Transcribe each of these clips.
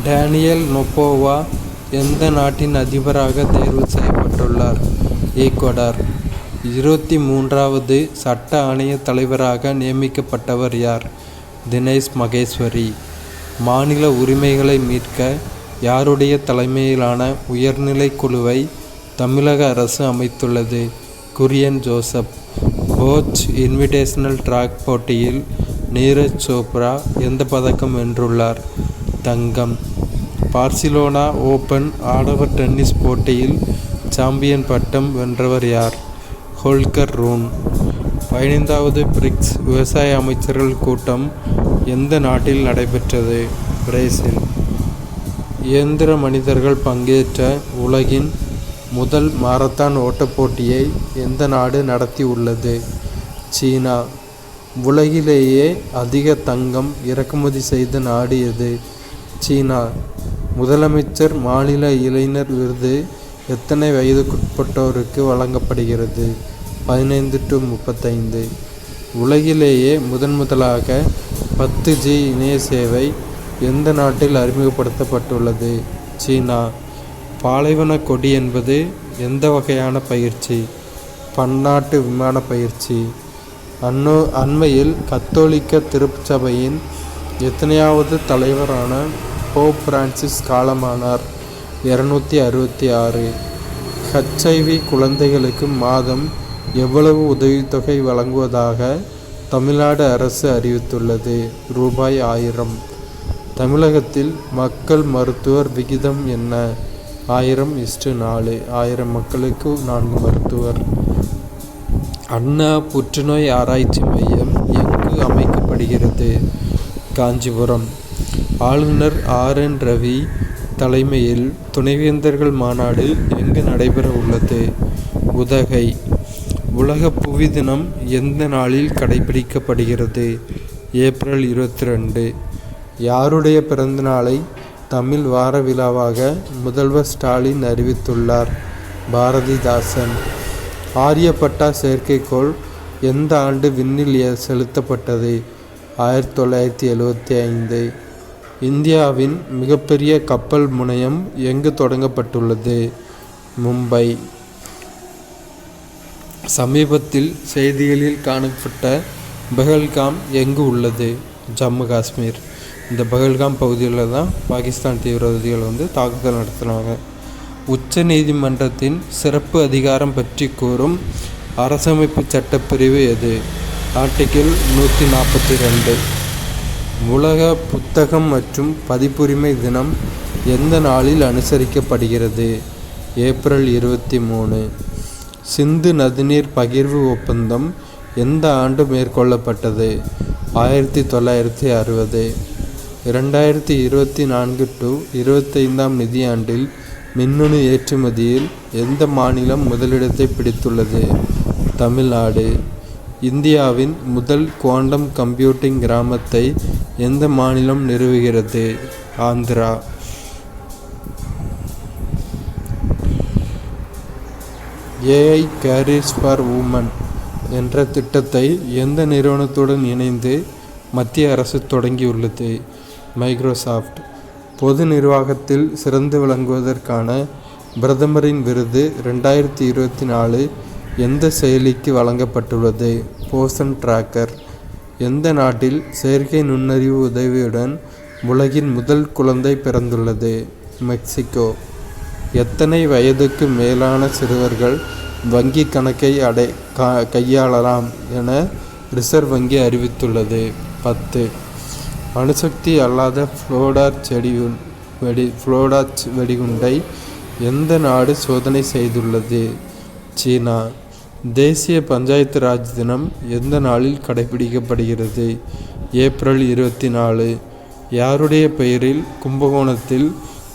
Daniel நொபோவா எந்த நாட்டின் அதிபராக தேர்வு செய்யப்பட்டுள்ளார்? ஈக்வடார். 23வது சட்ட ஆணைய தலைவராக நியமிக்கப்பட்டவர் யார்? தினேஷ் மகேஸ்வரி. மாநில உரிமைகளை மீட்க யாருடைய தலைமையிலான உயர்நிலை குழுவை தமிழக அரசு அமைத்துள்ளது? குரியன் ஜோசப். போச் இன்விடேஷனல் டிராக் போட்டியில் நீரஜ் சோப்ரா எந்த பதக்கம் வென்றுள்ளார்? தங்கம். பார்சிலோனா ஓபன் ஆடவர் டென்னிஸ் போட்டியில் சாம்பியன் பட்டம் வென்றவர் யார்? ஹோல்கர் ரூன். 15வது பிரிக்ஸ் விவசாய அமைச்சர்கள் கூட்டம் எந்த நாட்டில் நடைபெற்றது? பிரேசில். இயந்திர மனிதர்கள் பங்கேற்ற உலகின் முதல் மாரத்தான் ஓட்டப் போட்டியை எந்த நாடு நடத்தி உள்ளது? சீனா. உலகிலேயே அதிக தங்கம் இறக்குமதி செய்த நாடு எது? சீனா. முதலமைச்சர் மாநில இளைஞர் விருது எத்தனை வயதுக்குட்பட்டோருக்கு வழங்கப்படுகிறது? 15 to 35. உலகிலேயே முதலாக 10G இணைய சேவை எந்த நாட்டில் அறிமுகப்படுத்தப்பட்டுள்ளது? சீனா. பாலைவன கொடி என்பது எந்த வகையான பயிற்சி? பன்னாட்டு விமான பயிற்சி. அண்மையில் கத்தோலிக்க திருச்சபையின் எத்தனையாவது தலைவரான போப் பிரான்சிஸ் காலமானார்? 266. HIV குழந்தைகளுக்கு மாதம் எவ்வளவு உதவித்தொகை வழங்குவதாக தமிழ்நாடு அரசு அறிவித்துள்ளது? ரூபாய் 1000. தமிழகத்தில் மக்கள் மருத்துவர் விகிதம் என்ன? 1000:4. 1000 மக்களுக்கு 4 மருத்துவர். அண்ணா புற்றுநோய் ஆராய்ச்சி மையம் எங்கு அமைக்கப்படுகிறது? காஞ்சிபுரம். ஆளுநர் RN ரவி தலைமையில் துணைவேந்தர்கள் மாநாடு எங்கு நடைபெற உள்ளது? உதகை. உலக புவி தினம் எந்த நாளில் கடைபிடிக்கப்படுகிறது? ஏப்ரல் 22. யாருடைய பிறந்தநாளை தமிழ் வார விழாவாக முதல்வர் ஸ்டாலின் அறிவித்துள்ளார்? பாரதிதாசன். ஆரியப்பட்டா செயற்கைக்கோள் எந்த ஆண்டு விண்ணில் செலுத்தப்பட்டது? 1975. இந்தியாவின் மிகப்பெரிய கப்பல் முனையம் எங்கு தொடங்கப்பட்டுள்ளது? மும்பை. சமீபத்தில் செய்திகளில் காணப்பட்ட பஹல்காம் எங்கு உள்ளது? ஜம்மு காஷ்மீர். இந்த பஹல்காம் பகுதியில் தான் பாகிஸ்தான் தீவிரவாதிகள் தாக்குதல் நடத்தினாங்க. உச்ச நீதிமன்றத்தின் சிறப்பு அதிகாரம் பற்றி கூறும் அரசமைப்பு சட்டப்பிரிவு எது? ஆர்டிகிள் 142. உலக புத்தகம் மற்றும் பதிப்புரிமை தினம் எந்த நாளில் அனுசரிக்கப்படுகிறது? ஏப்ரல் 23. சிந்து நதிநீர் பகிர்வு ஒப்பந்தம் எந்த ஆண்டு மேற்கொள்ளப்பட்டது? 1960. 2024 to 25 நிதியாண்டில் மின்னணு ஏற்றுமதியில் எந்த மாநிலம் முதலிடத்தை பிடித்துள்ளது? தமிழ்நாடு. இந்தியாவின் முதல் குவாண்டம் கம்ப்யூட்டிங் கிராமத்தை எந்த மாநிலம் நிறுவுகிறது? Andhra. AI careers for women என்ற திட்டத்தை எந்த நிறுவனத்துடன் இணைந்து மத்திய அரசு தொடங்கியுள்ளது? மைக்ரோசாஃப்ட். பொது நிர்வாகத்தில் சிறந்து விளங்குவதற்கான பிரதமரின் விருது 2024 எந்த செயலிக்கு வழங்கப்பட்டுள்ளது? போஷன் டிராக்கர். எந்த நாட்டில் செயற்கை நுண்ணறிவு உதவியுடன் உலகின் முதல் குழந்தை பிறந்துள்ளது? மெக்சிகோ. எத்தனை வயதுக்கு மேலான சிறுவர்கள் வங்கி கணக்கை கையாளலாம் என ரிசர்வ் வங்கி அறிவித்துள்ளது? 10. அணுசக்தி அல்லாத ஃப்ளோடாச் வெடிகுண்டை எந்த நாடு சோதனை செய்துள்ளது? சீனா. தேசிய பஞ்சாயத்து ராஜ் தினம் எந்த நாளில் கடைபிடிக்கப்படுகிறது? ஏப்ரல் 24. யாருடைய பெயரில் கும்பகோணத்தில்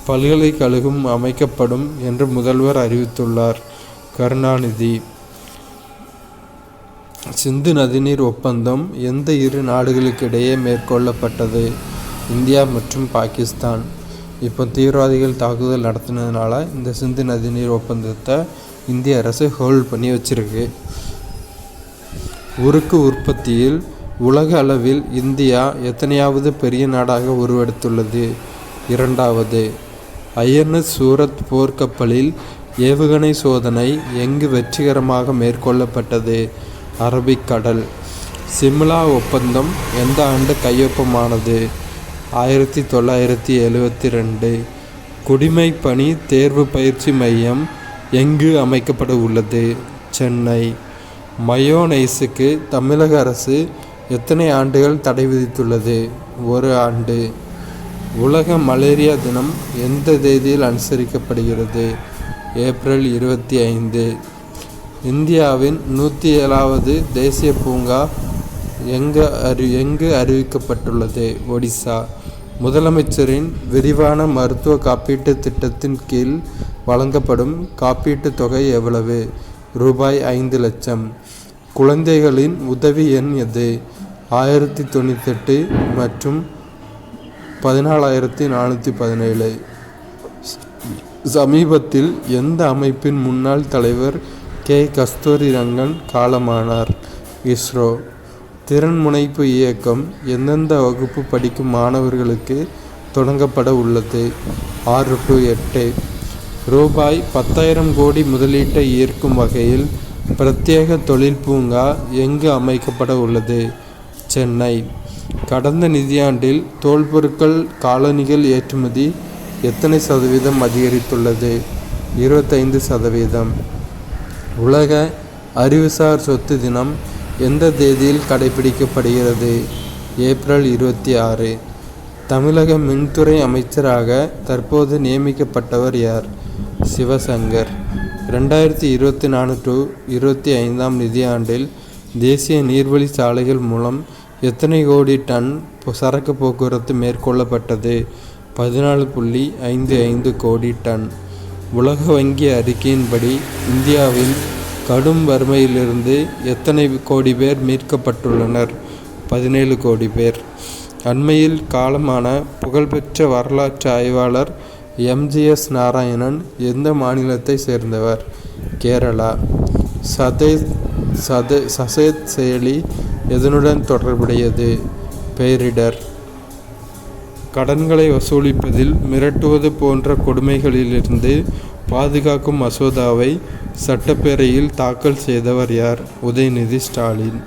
பல்கலைக்கழகம் அமைக்கப்படும் என்று முதல்வர் அறிவித்துள்ளார்? கருணாநிதி. சிந்து நதிநீர் ஒப்பந்தம் எந்த இரு நாடுகளுக்கிடையே மேற்கொள்ளப்பட்டது? இந்தியா மற்றும் பாகிஸ்தான். இப்போ தீவிரவாதிகள் தாக்குதல் நடத்தினதுனால இந்த சிந்து நதிநீர் ஒப்பந்தத்தை இந்திய அரசு ஹோல்ட் பண்ணி வச்சிருக்கு. உருக்கு உற்பத்தியில் உலக அளவில் இந்தியா எத்தனையாவது பெரிய நாடாக உருவெடுத்துள்ளது? இரண்டாவது, INS சூரத் போர்க்கப்பலில் ஏவுகணை சோதனை எங்கு வெற்றிகரமாக மேற்கொள்ளப்பட்டது? அரபிக்கடல். சிம்லா ஒப்பந்தம் எந்த ஆண்டு கையொப்பமானது? 1972. குடிமைப் பணி தேர்வு பயிற்சி மையம் எங்கு அமைக்கப்பட உள்ளது? சென்னை. மயோனைஸுக்கு தமிழக அரசு எத்தனை ஆண்டுகள் தடை விதித்துள்ளது? 1 ஆண்டு. உலக மலேரியா தினம் எந்த தேதியில் அனுசரிக்கப்படுகிறது? ஏப்ரல் 25. இந்தியாவின் 107வது தேசிய பூங்கா எங்கு அறிவிக்கப்பட்டுள்ளது? ஒடிசா. முதலமைச்சரின் விரிவான மருத்துவ காப்பீட்டு திட்டத்தின் கீழ் வழங்கப்படும் காப்பீட்டுத் தொகை எவ்வளவு? ரூபாய் 5 லட்சம். குழந்தைகளின் உதவி எண் எது? 1098 மற்றும் 14417. சமீபத்தில் எந்த அமைப்பின் முன்னாள் தலைவர் கே. கஸ்தூரி ரங்கன் காலமானார்? இஸ்ரோ. திறன் முனைப்பு இயக்கம் எந்தெந்த வகுப்பு படிக்கும் மாணவர்களுக்கு தொடங்கப்பட உள்ளது? 6 to 8. ரூபாய் 10,000 கோடி முதலீட்டை ஈர்க்கும் வகையில் பிரத்யேக தொழில் பூங்கா எங்கு அமைக்கப்பட உள்ளது? சென்னை. கடந்த நிதியாண்டில் தோல் பொருட்கள் காலணிகள் ஏற்றுமதி எத்தனை சதவீதம் அதிகரித்துள்ளது? 25%. உலக அறிவுசார் சொத்து தினம் எந்த தேதியில் கடைபிடிக்கப்படுகிறது? ஏப்ரல் 26. தமிழக மின்துறை அமைச்சராக தற்போது நியமிக்கப்பட்டவர் யார்? சிவசங்கர். 2024 to 25 நிதியாண்டில் தேசிய நீர்வழி சாலைகள் மூலம் எத்தனை கோடி டன் சரக்கு போக்குவரத்து மேற்கொள்ளப்பட்டது? 14.55 கோடி டன். உலக வங்கி அறிக்கையின்படி இந்தியாவில் கடும் வறுமையிலிருந்து எத்தனை கோடி பேர் மீட்கப்பட்டுள்ளனர்? 17 கோடி பேர். அண்மையில் காலமான புகழ்பெற்ற வரலாற்று ஆய்வாளர் MGS நாராயணன் எந்த மாநிலத்தை சேர்ந்தவர்? கேரளா. சசேத் செயலி எதனுடன் தொடர்புடையது? பேரிடர். கடன்களை வசூலிப்பதில் மிரட்டுவது போன்ற கொடுமைகளிலிருந்து பாதுகாக்கும் மசோதாவை சட்டப்பேரவையில் தாக்கல் செய்தவர் யார்? உதயநிதி ஸ்டாலின்.